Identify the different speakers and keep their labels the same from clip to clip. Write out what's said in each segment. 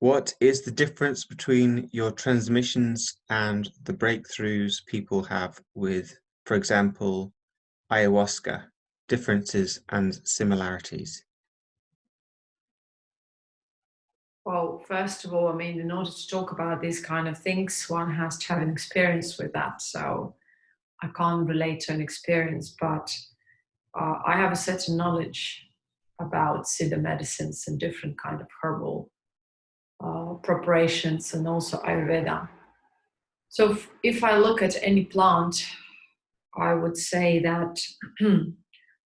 Speaker 1: What is the difference between your transmissions and the breakthroughs people have with, for example, ayahuasca? Differences and similarities?
Speaker 2: Well, first of all, I mean, in order to talk about these kind of things, one has to have an experience with that. So I can't relate to an experience, but I have a certain knowledge about Siddha medicines and different kind of herbal preparations, and also Ayurveda. So if I look at any plant, I would say that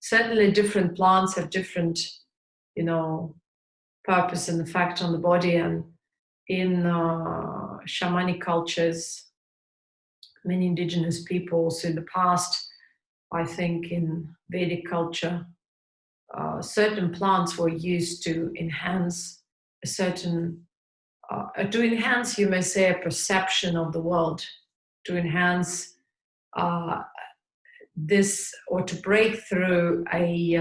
Speaker 2: certainly different plants have different, purpose and effect on the body. And in shamanic cultures, many indigenous peoples in the past, I think in Vedic culture, certain plants were used to enhance a certain, you may say, a perception of the world, to enhance this, or to break through a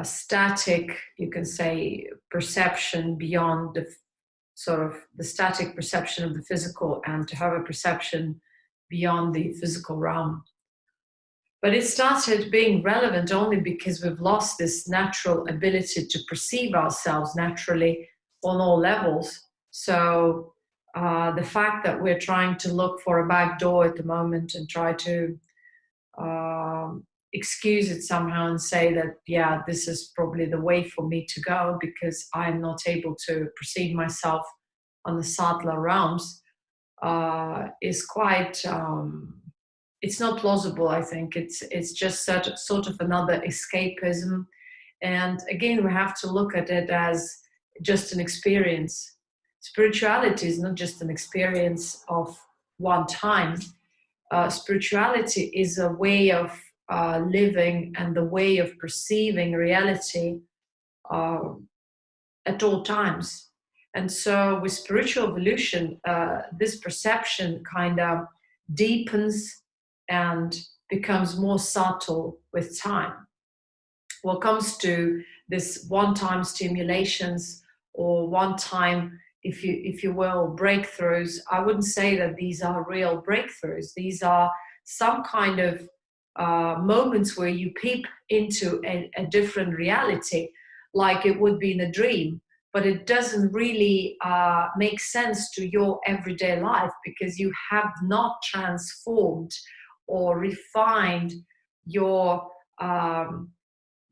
Speaker 2: static, you can say, perception beyond the sort of the static perception of the physical, and to have a perception beyond the physical realm. But it started being relevant only because we've lost this natural ability to perceive ourselves naturally on all levels. So the fact that we're trying to look for a back door at the moment and try to excuse it somehow and say that, yeah, this is probably the way for me to go because I'm not able to perceive myself on the subtler realms, is quite, it's not plausible, I think. It's just sort of another escapism. And again, we have to look at it as just an experience. Spirituality is not just an experience of one time. Spirituality is a way of living and the way of perceiving reality at all times. And so with spiritual evolution, this perception kind of deepens and becomes more subtle with time. What comes to this one-time stimulations or one-time, if you will, breakthroughs, I wouldn't say that these are real breakthroughs. These are some kind of moments where you peep into a different reality, like it would be in a dream, but it doesn't really make sense to your everyday life because you have not transformed or refined your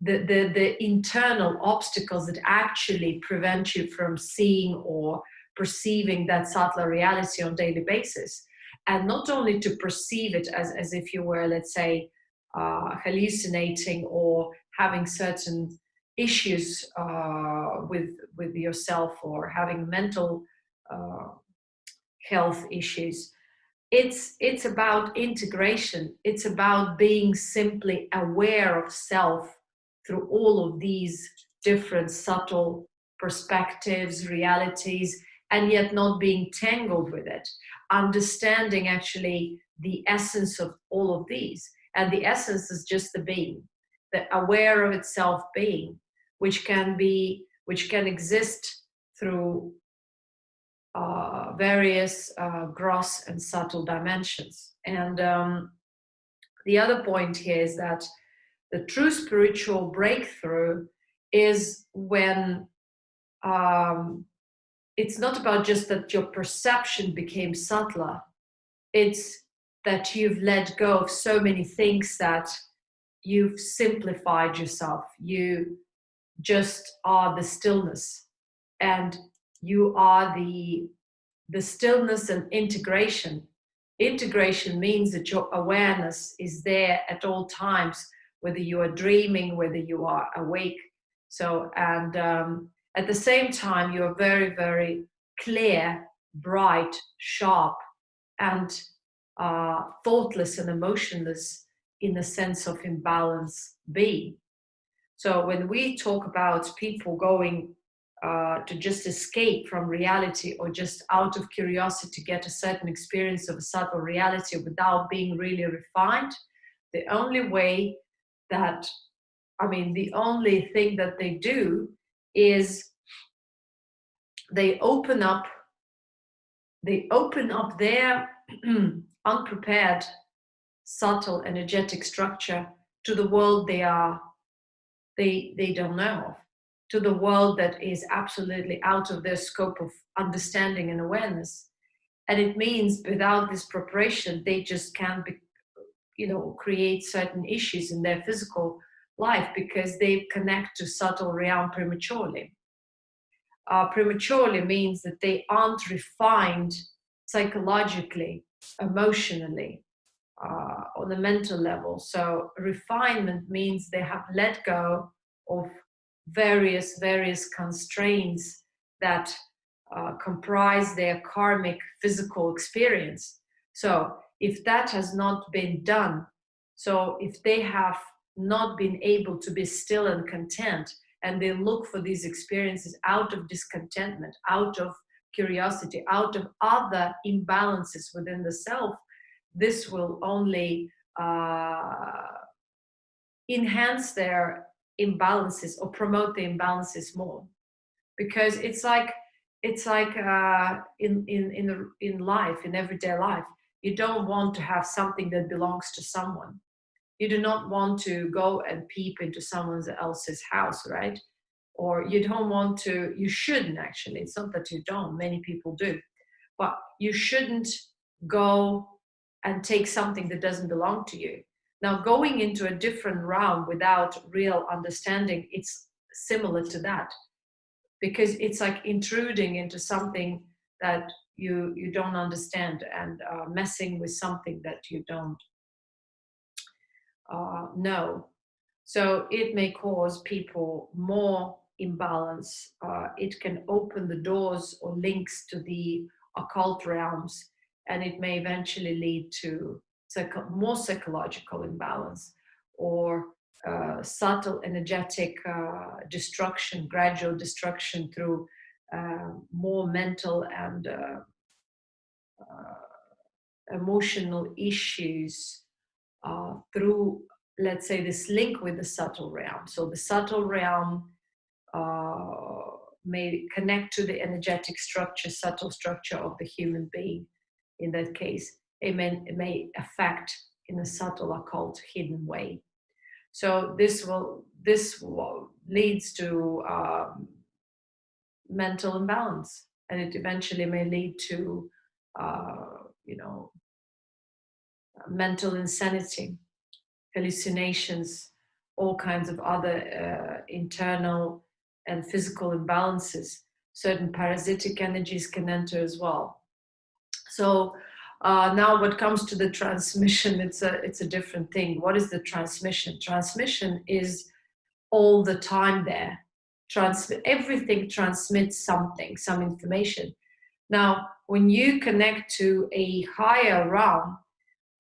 Speaker 2: the internal obstacles that actually prevent you from seeing or perceiving that subtler reality on a daily basis. And not only to perceive it as if you were, let's say, hallucinating or having certain issues with yourself or having mental health issues. It's about integration. It's about being simply aware of self through all of these different subtle perspectives, realities, and yet not being tangled with it. Understanding actually the essence of all of these. And the essence is just the being, the aware of itself being, which can exist through various gross and subtle dimensions. And the other point here is that the true spiritual breakthrough is when it's not about just that your perception became subtler. It's that you've let go of so many things that you've simplified yourself. You just are the stillness, and you are the stillness and integration. Integration means that your awareness is there at all times, whether you are dreaming, whether you are awake. So, and at the same time, you are very, very clear, bright, sharp, and thoughtless and emotionless in the sense of imbalance being. So when we talk about people going to just escape from reality or just out of curiosity to get a certain experience of a subtle reality without being really refined, the only thing that they do is they open up their unprepared, subtle, energetic structure to the world they don't know of, to the world that is absolutely out of their scope of understanding and awareness. And it means without this preparation, they just can't create certain issues in their physical life because they connect to subtle realm prematurely. Prematurely means that they aren't refined psychologically, emotionally, on a mental level. So refinement means they have let go of various constraints that comprise their karmic physical experience. So if that has not been done, so if they have not been able to be still and content, and they look for these experiences out of discontentment, out of curiosity, out of other imbalances within the self, this will only enhance their imbalances or promote the imbalances more. Because it's like in life, in everyday life, you don't want to have something that belongs to someone. You do not want to go and peep into someone else's house, right? Or you don't want to, you shouldn't actually, it's not that you don't, many people do, but you shouldn't go and take something that doesn't belong to you. Now, going into a different realm without real understanding, it's similar to that, because it's like intruding into something that you don't understand and messing with something that you don't know. So it may cause people more imbalance. It can open the doors or links to the occult realms, and it may eventually lead to more psychological imbalance or subtle energetic destruction, gradual destruction through more mental and emotional issues through, let's say, this link with the subtle realm. So the subtle realm may connect to the energetic structure, subtle structure of the human being. In that case, it may affect in a subtle, occult, hidden way. So this leads to mental imbalance, and it eventually may lead to mental insanity, hallucinations, all kinds of other internal and physical imbalances. Certain parasitic energies can enter as well. So now what comes to the transmission, it's a different thing. What is the transmission? Transmission is all the time there. Everything transmits something, some information. Now, when you connect to a higher realm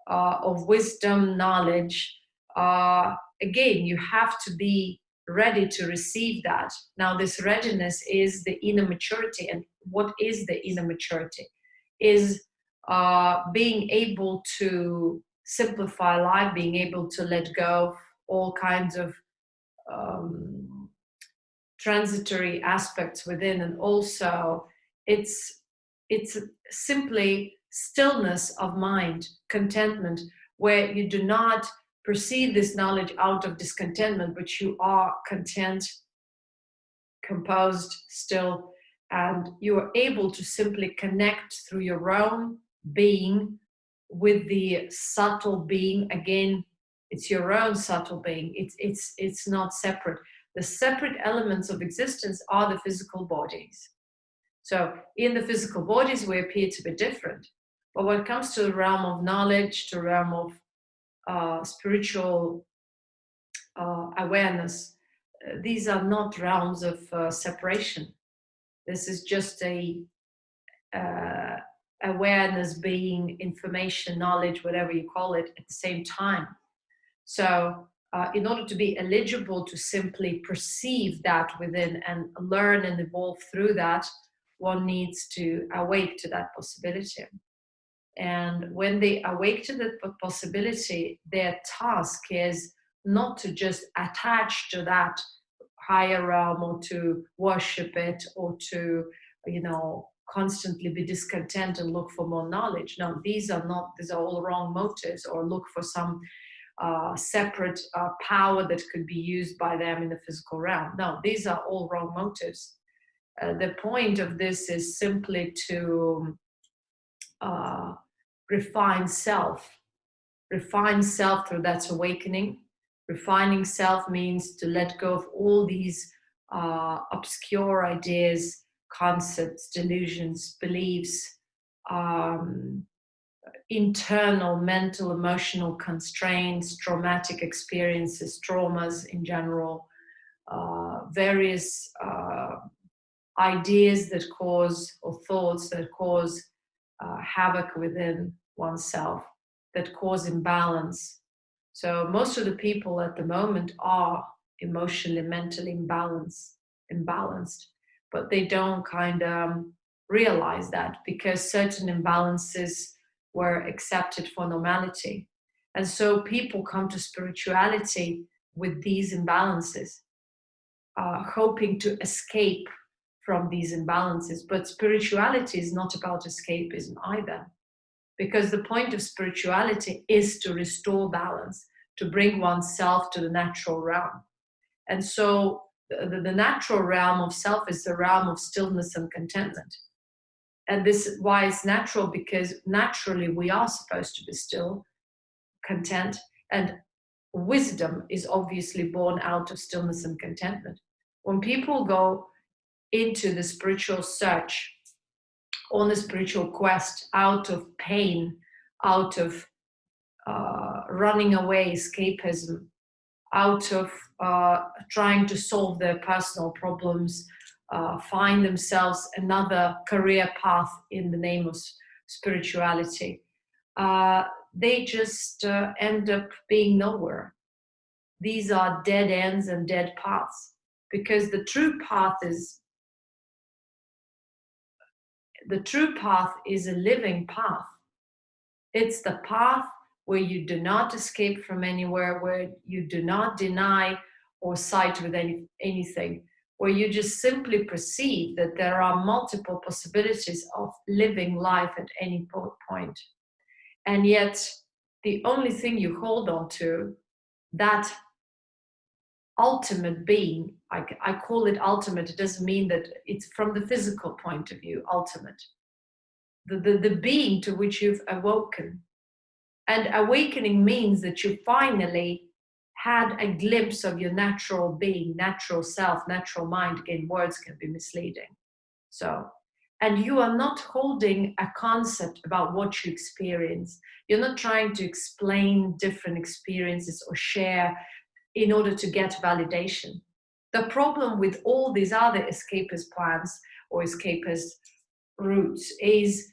Speaker 2: of wisdom, knowledge, again, you have to be ready to receive that. Now, this readiness is the inner maturity. And what is the inner maturity? Is being able to simplify life, being able to let go of all kinds of transitory aspects within, and also it's simply stillness of mind, contentment, where you do not perceive this knowledge out of discontentment, but you are content, composed, still, and you are able to simply connect through your own being with the subtle being. Again, it's your own subtle being. It's not separate. The separate elements of existence are the physical bodies. So in the physical bodies, we appear to be different. But when it comes to the realm of knowledge, to the realm of spiritual awareness, these are not realms of separation. This is just a awareness, being, information, knowledge, whatever you call it, at the same time. So in order to be eligible to simply perceive that within and learn and evolve through that, one needs to awake to that possibility. And when they awake to that possibility, their task is not to just attach to that higher realm or to worship it or to constantly be discontent and look for more knowledge. No, these are all wrong motives, or look for some separate power that could be used by them in the physical realm. No, these are all wrong motives. The point of this is simply to refine self through that awakening. Refining self means to let go of all these obscure ideas, concepts, delusions, beliefs, internal mental, emotional constraints, traumatic experiences, traumas in general, various ideas that cause, or thoughts that cause havoc within oneself, that cause imbalance. So most of the people at the moment are emotionally, mentally imbalanced, but they don't kind of realize that, because certain imbalances were accepted for normality. And so people come to spirituality with these imbalances, hoping to escape from these imbalances. But spirituality is not about escapism either, because the point of spirituality is to restore balance, to bring oneself to the natural realm. And so the natural realm of self is the realm of stillness and contentment. And this is why it's natural, because naturally we are supposed to be still, content, and wisdom is obviously born out of stillness and contentment. When people go into the spiritual search, on the spiritual quest, out of pain, out of running away, escapism, out of trying to solve their personal problems, find themselves another career path in the name of spirituality, they just end up being nowhere. These are dead ends and dead paths, because the true path is a living path. It's the path where you do not escape from anywhere, where you do not deny or side with anything, where you just simply perceive that there are multiple possibilities of living life at any point. And yet, the only thing you hold on to, that ultimate being, I call it ultimate, it doesn't mean that it's from the physical point of view, ultimate. The being to which you've awoken. And awakening means that you finally had a glimpse of your natural being, natural self, natural mind. Again, words can be misleading. So, and you are not holding a concept about what you experience. You're not trying to explain different experiences or share in order to get validation. The problem with all these other escapist plans or escapist routes is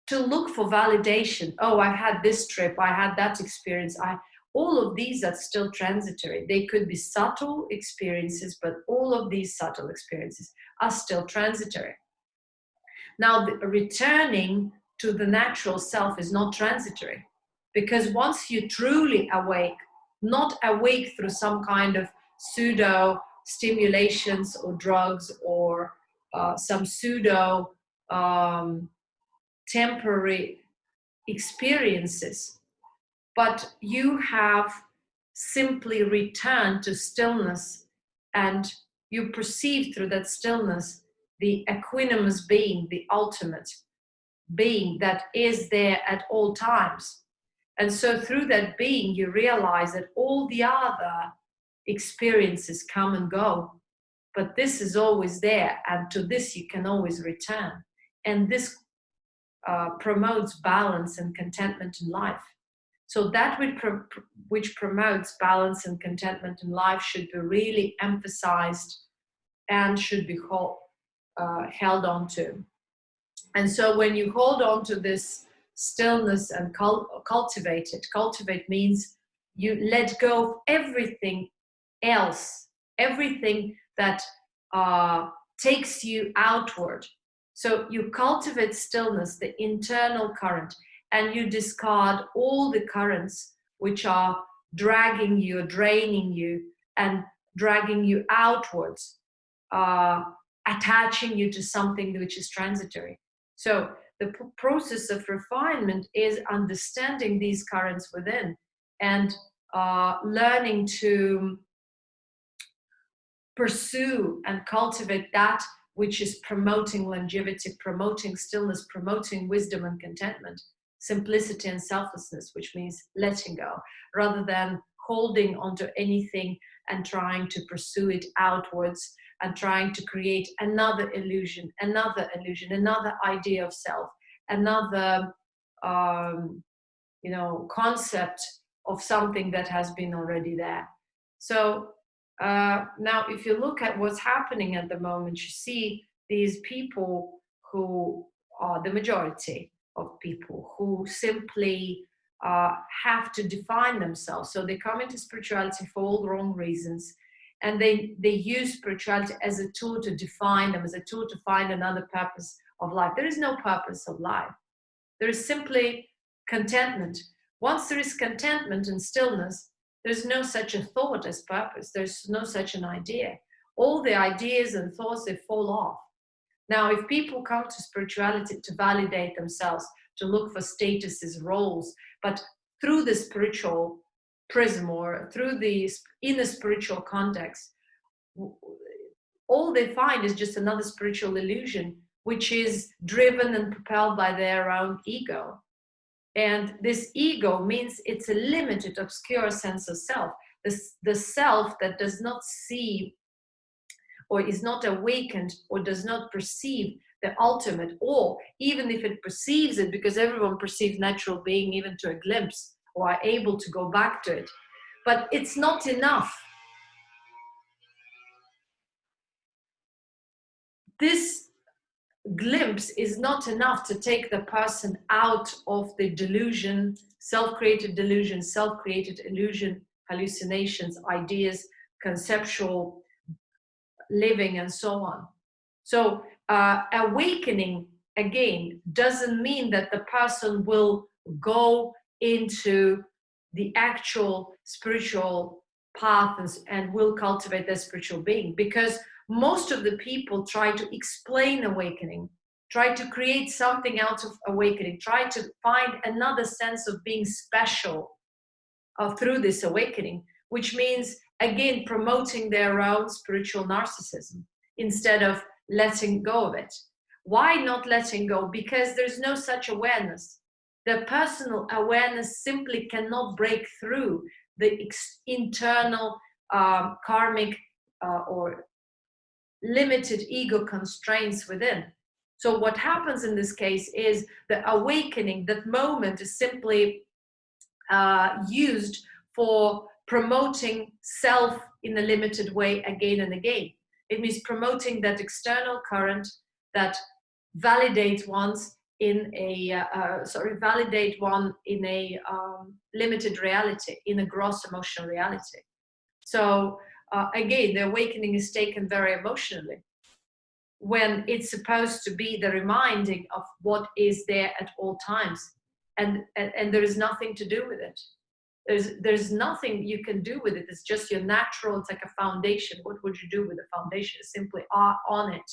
Speaker 2: to look for validation. Oh, I've had this trip, I had that experience. All of these are still transitory. They could be subtle experiences, but all of these subtle experiences are still transitory. Now, returning to the natural self is not transitory, because once you truly awake, not awake through some kind of pseudo stimulations or drugs or some pseudo temporary experiences, but you have simply returned to stillness, and you perceive through that stillness the equanimous being, the ultimate being that is there at all times. And so through that being, you realize that all the other experiences come and go, but this is always there, and to this you can always return. And this promotes balance and contentment in life. So that which promotes balance and contentment in life should be really emphasized and should be held on to. And so when you hold on to this stillness and cultivate it, cultivate means you let go of everything else, everything that takes you outward. So you cultivate stillness, the internal current, and you discard all the currents which are dragging you, draining you, and dragging you outwards. attaching you to something which is transitory. So the process of refinement is understanding these currents within and learning to pursue and cultivate that which is promoting longevity, promoting stillness, promoting wisdom and contentment, simplicity and selflessness, which means letting go, rather than holding onto anything and trying to pursue it outwards and trying to create another illusion, another idea of self, another concept of something that has been already there. So now if you look at what's happening at the moment, you see these people who are the majority of people who simply have to define themselves. So they come into spirituality for all the wrong reasons, and they use spirituality as a tool to define them, as a tool to find another purpose of life. There is no purpose of life. There is simply contentment. Once there is contentment and stillness, there's no such a thought as purpose. There's no such an idea. All the ideas and thoughts, they fall off. Now, if people come to spirituality to validate themselves, to look for statuses, roles, but through the spiritual prism or through the inner spiritual context, all they find is just another spiritual illusion, which is driven and propelled by their own ego. And this ego means it's a limited, obscure sense of self. The self that does not see or is not awakened or does not perceive the ultimate, or even if it perceives it, because everyone perceives natural being even to a glimpse or are able to go back to it. But it's not enough. This glimpse is not enough to take the person out of the delusion, self-created illusion, hallucinations, ideas, conceptual living, and so on. So awakening, again, doesn't mean that the person will go into the actual spiritual path and will cultivate their spiritual being, because most of the people try to explain awakening, try to create something out of awakening, try to find another sense of being special through this awakening, which means, again, promoting their own spiritual narcissism instead of letting go of it. Why not letting go? Because there's no such awareness. The personal awareness simply cannot break through the internal karmic or limited ego constraints within. So what happens in this case is the awakening, that moment is simply used for promoting self in a limited way again and again. It means promoting that external current that validates one's in a limited reality, in a gross emotional reality. So again, the awakening is taken very emotionally, when it's supposed to be the reminding of what is there at all times, and there is nothing to do with it. There's nothing you can do with it. It's just your natural. It's like a foundation. What would you do with a foundation? Simply are on it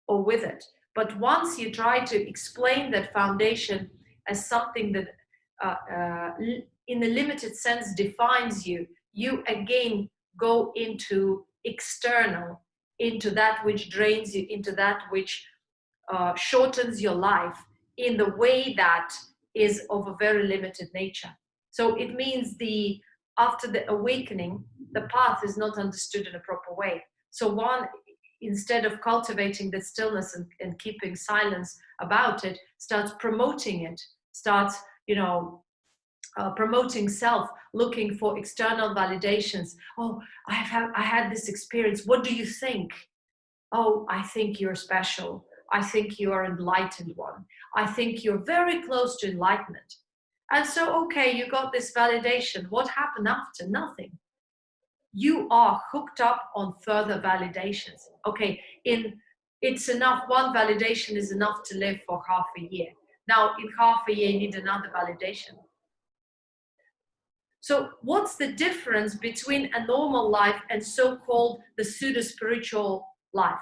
Speaker 2: or with it. But once you try to explain that foundation as something that in a limited sense defines you, you again go into external, into that which drains you, into that which shortens your life in the way that is of a very limited nature. So it means after the awakening, the path is not understood in a proper way. So one, instead of cultivating the stillness and keeping silence about it, starts promoting it, starts, promoting self, looking for external validations. Oh, I had this experience. What do you think? Oh, I think you're special. I think you are an enlightened one. I think you're very close to enlightenment. And so, okay, you got this validation. What happened after? Nothing. You are hooked up on further validations. Okay, it's enough. One validation is enough to live for half a year. Now, in half a year, you need another validation. So what's the difference between a normal life and so-called the pseudo-spiritual life?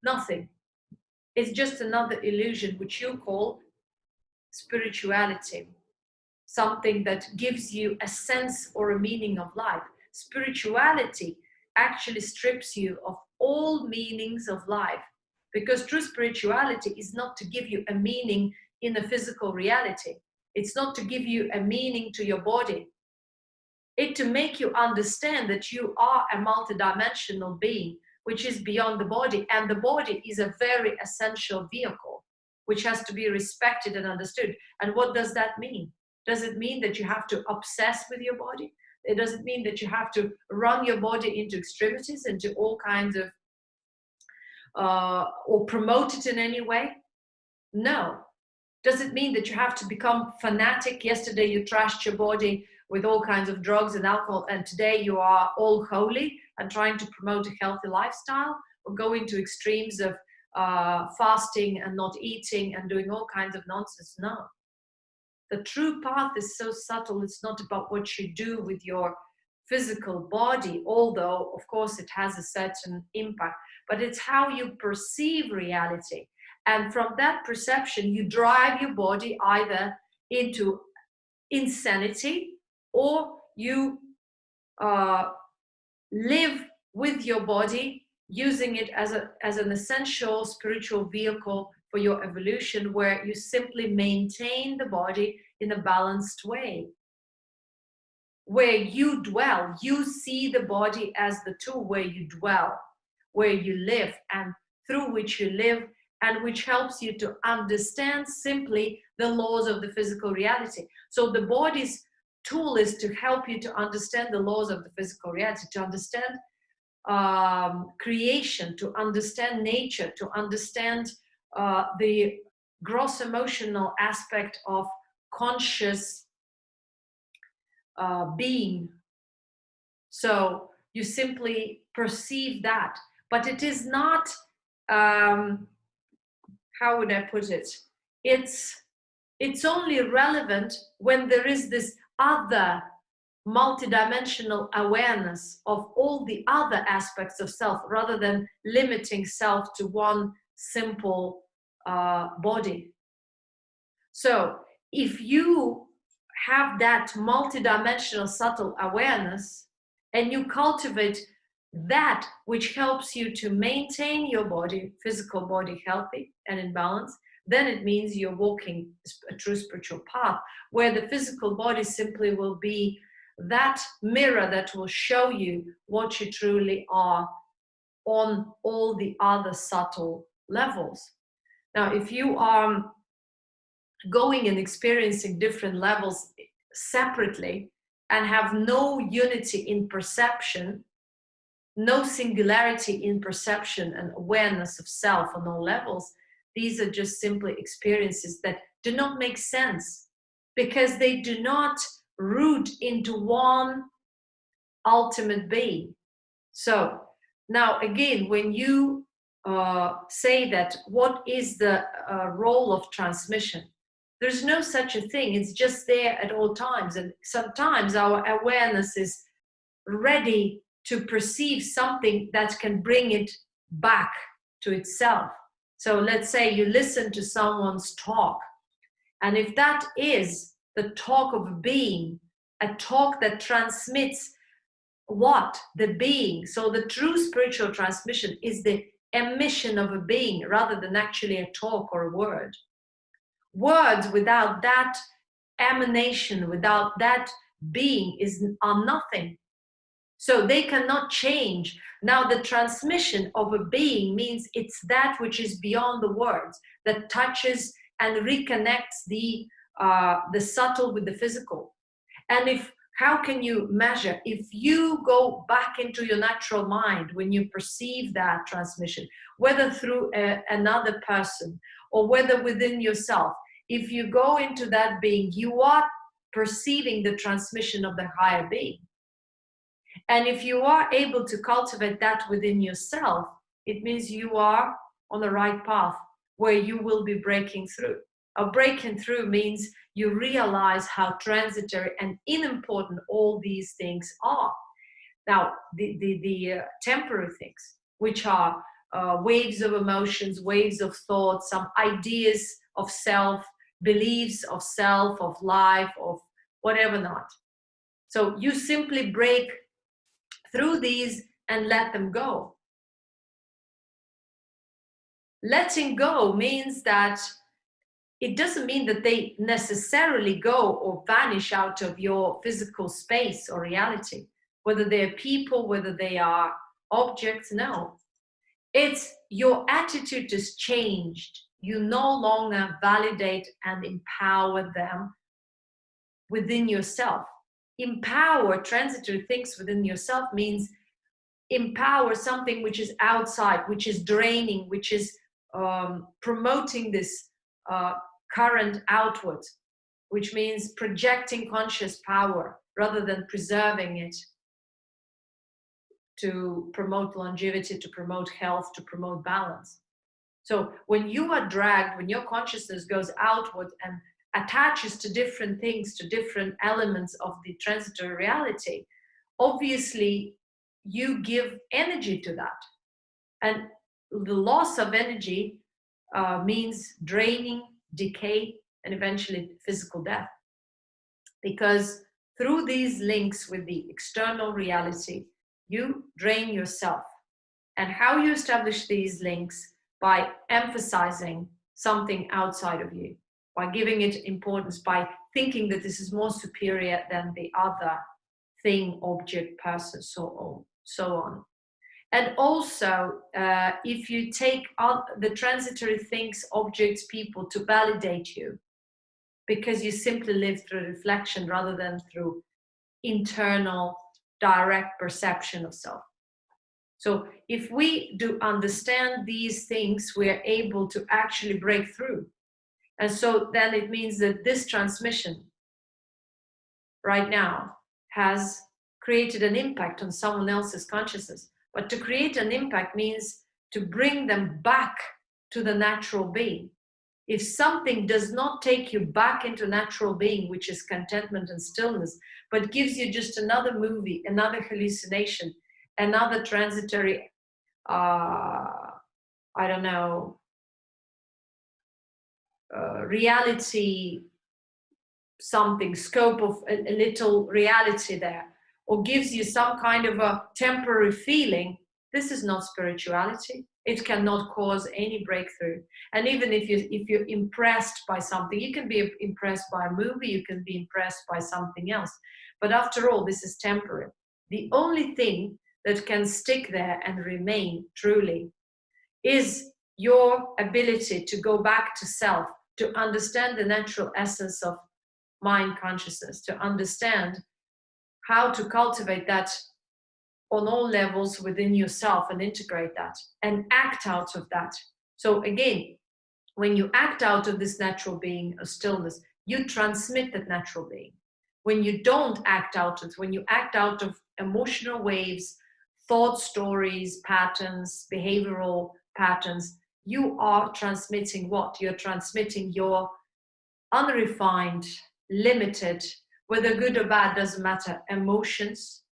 Speaker 2: Nothing. It's just another illusion, which you call spirituality. Something that gives you a sense or a meaning of life. Spirituality actually strips you of all meanings of life, because true spirituality is not to give you a meaning in a physical reality. It's not to give you a meaning to your body. It's to make you understand that you are a multidimensional being, which is beyond the body, and the body is a very essential vehicle, which has to be respected and understood. And what does that mean? Does it mean that you have to obsess with your body? It doesn't mean that you have to run your body into extremities, into all kinds of, or promote it in any way? No. Does it mean that you have to become fanatic? Yesterday you trashed your body with all kinds of drugs and alcohol, and today you are all holy and trying to promote a healthy lifestyle, or going to extremes of fasting and not eating and doing all kinds of nonsense? No. The true path is so subtle. It's not about what you do with your physical body, although, of course, it has a certain impact, but it's how you perceive reality. And from that perception, you drive your body either into insanity, or you live with your body, using it as an essential spiritual vehicle for your evolution, where you simply maintain the body in a balanced way, where you dwell. You see the body as the tool where you dwell, where you live, and through which you live, and which helps you to understand simply the laws of the physical reality. So the body's tool is to help you to understand the laws of the physical reality, to understand creation, to understand nature, to understand the gross emotional aspect of conscious being. So you simply perceive that, but it is not, how would I put it? It's only relevant when there is this other multidimensional awareness of all the other aspects of self, rather than limiting self to one simple body. So if you have that multidimensional subtle awareness, and you cultivate that which helps you to maintain your body, physical body, healthy and in balance, then it means you're walking a true spiritual path, where the physical body simply will be that mirror that will show you what you truly are on all the other subtle levels. Now, if you are going and experiencing different levels separately and have no unity in perception, no singularity in perception and awareness of self on all levels, these are just simply experiences that do not make sense, because they do not root into one ultimate being. So now again, when you say that, what is the role of transmission? There's no such a thing. It's just there at all times. And sometimes our awareness is ready to perceive something that can bring it back to itself. So let's say you listen to someone's talk, and if that is the talk of a being, a talk that transmits what? The being. So the true spiritual transmission is the emission of a being, rather than actually a talk or a word. Words without that emanation, without that being, are nothing. So they cannot change. Now the transmission of a being means it's that which is beyond the words, that touches and reconnects the subtle with the physical. And how can you measure? If you go back into your natural mind when you perceive that transmission, whether through another person or whether within yourself, if you go into that being, you are perceiving the transmission of the higher being. And if you are able to cultivate that within yourself, it means you are on the right path where you will be breaking through. Breaking through means you realize how transitory and unimportant all these things are. Now, the temporary things, which are waves of emotions, waves of thoughts, some ideas of self, beliefs of self, of life, of whatever not. So you simply break through these and let them go. Letting go means that it doesn't mean that they necessarily go or vanish out of your physical space or reality, whether they're people, whether they are objects. No, it's your attitude is changed. You no longer validate and empower them within yourself. Empower transitory things within yourself means empower something which is outside, which is draining, which is promoting this current outward, which means projecting conscious power rather than preserving it to promote longevity, to promote health, to promote balance. So when you are dragged, when your consciousness goes outward and attaches to different things, to different elements of the transitory reality, obviously you give energy to that. And the loss of energy means draining, decay, and eventually physical death. Because through these links with the external reality, you drain yourself. And how you establish these links? By emphasizing something outside of you, by giving it importance, by thinking that this is more superior than the other thing, object, person, so on. And also, if you take the transitory things, objects, people to validate you, because you simply live through reflection rather than through internal, direct perception of self. So if we do understand these things, we are able to actually break through. And so then it means that this transmission right now has created an impact on someone else's consciousness. But to create an impact means to bring them back to the natural being. If something does not take you back into natural being, which is contentment and stillness, but gives you just another movie, another hallucination, another transitory, reality, something, scope of a little reality there, or gives you some kind of a temporary feeling, this is not spirituality. It cannot cause any breakthrough. And even if you're impressed by something, you can be impressed by a movie, you can be impressed by something else. But after all, this is temporary. The only thing that can stick there and remain truly is your ability to go back to self, to understand the natural essence of mind consciousness, to understand how to cultivate that on all levels within yourself and integrate that and act out of that. So again, when you act out of this natural being of stillness, you transmit that natural being. When you don't act out of, when you act out of emotional waves, thought stories, patterns, behavioral patterns, you are transmitting what? You're transmitting your unrefined, limited, whether good or bad, doesn't matter, emotions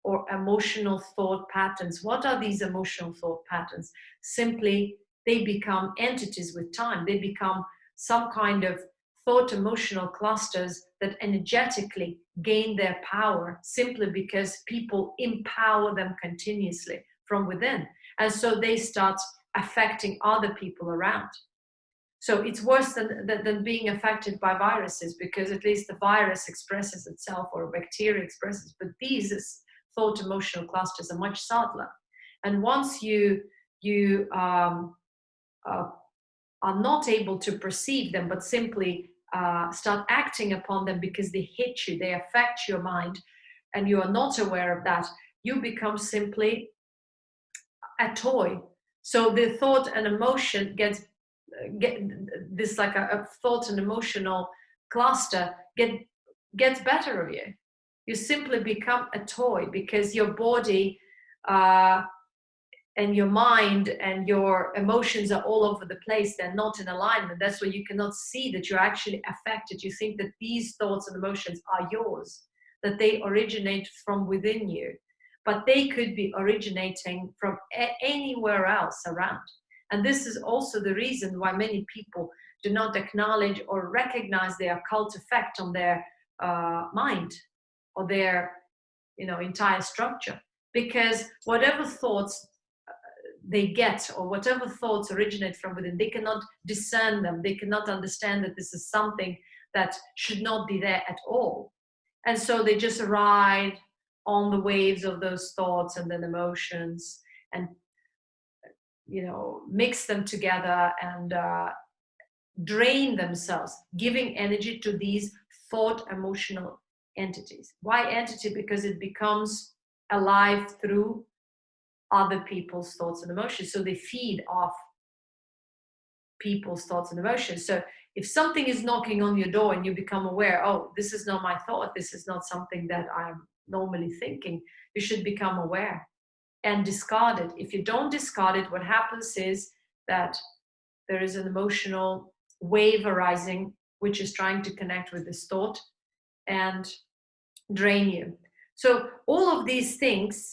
Speaker 2: or emotional thought patterns. What are these emotional thought patterns? Simply, they become entities with time. They become some kind of thought emotional clusters that energetically gain their power simply because people empower them continuously from within. And so they start affecting other people around. So it's worse than being affected by viruses, because at least the virus expresses itself or bacteria expresses, but these thought emotional clusters are much subtler. And once you are not able to perceive them, but simply start acting upon them because they hit you, they affect your mind, and you are not aware of that, you become simply a toy. So the thought and emotion get this, like a thought and emotional cluster gets better of you. You simply become a toy because your body and your mind and your emotions are all over the place. They're not in alignment. That's why you cannot see that you're actually affected. You think that these thoughts and emotions are yours, that they originate from within you. but they could be originating from anywhere else around. And this is also the reason why many people do not acknowledge or recognize the occult effect on their mind or their entire structure, because whatever thoughts they get or whatever thoughts originate from within, they cannot discern them. They cannot understand that this is something that should not be there at all. And so they just ride on the waves of those thoughts and then emotions and mix them together and drain themselves, giving energy to these thought emotional entities. Why entity? Because it becomes alive through other people's thoughts and emotions. So they feed off people's thoughts and emotions. So if something is knocking on your door and you become aware, oh, this is not my thought, this is not something that I'm normally thinking, you should become aware and discard it. If you don't discard it, what happens is that there is an emotional wave arising, which is trying to connect with this thought and drain you. So all of these things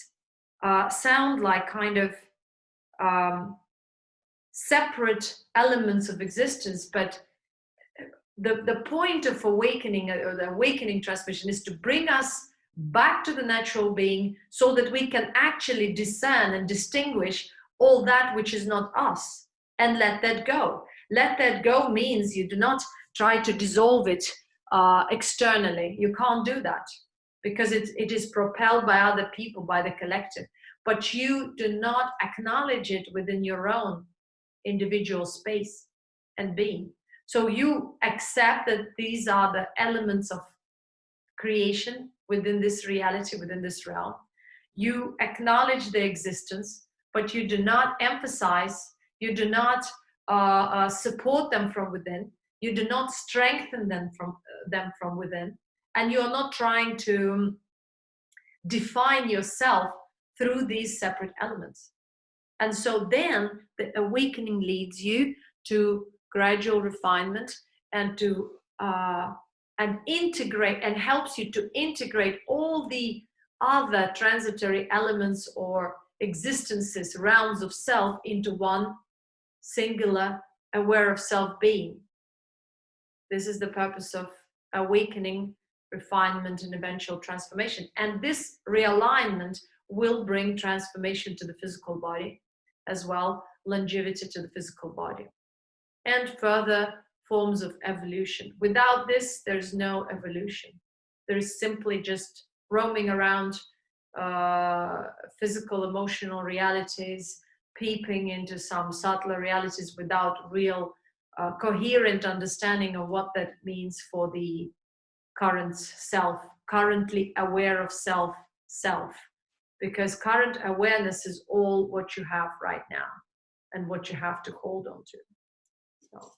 Speaker 2: sound like kind of separate elements of existence, but the point of awakening or the awakening transmission is to bring us back to the natural being so that we can actually discern and distinguish all that which is not us and let that go. Let that go means you do not try to dissolve it externally. You can't do that because it is propelled by other people, by the collective. But you do not acknowledge it within your own individual space and being. So you accept that these are the elements of creation within this reality, within this realm. You acknowledge their existence, but you do not emphasize, you do not support them from within, you do not strengthen them from within, and you are not trying to define yourself through these separate elements. And so then the awakening leads you to gradual refinement and to and integrate, and helps you to integrate all the other transitory elements or existences, realms of self into one singular aware of self being. This is the purpose of awakening, refinement, and eventual transformation. And this realignment will bring transformation to the physical body, as well longevity to the physical body, and further forms of evolution. Without this, there's no evolution. There is simply just roaming around physical, emotional realities, peeping into some subtler realities without real coherent understanding of what that means for the current self, currently aware of self. Because current awareness is all what you have right now and what you have to hold on to. So.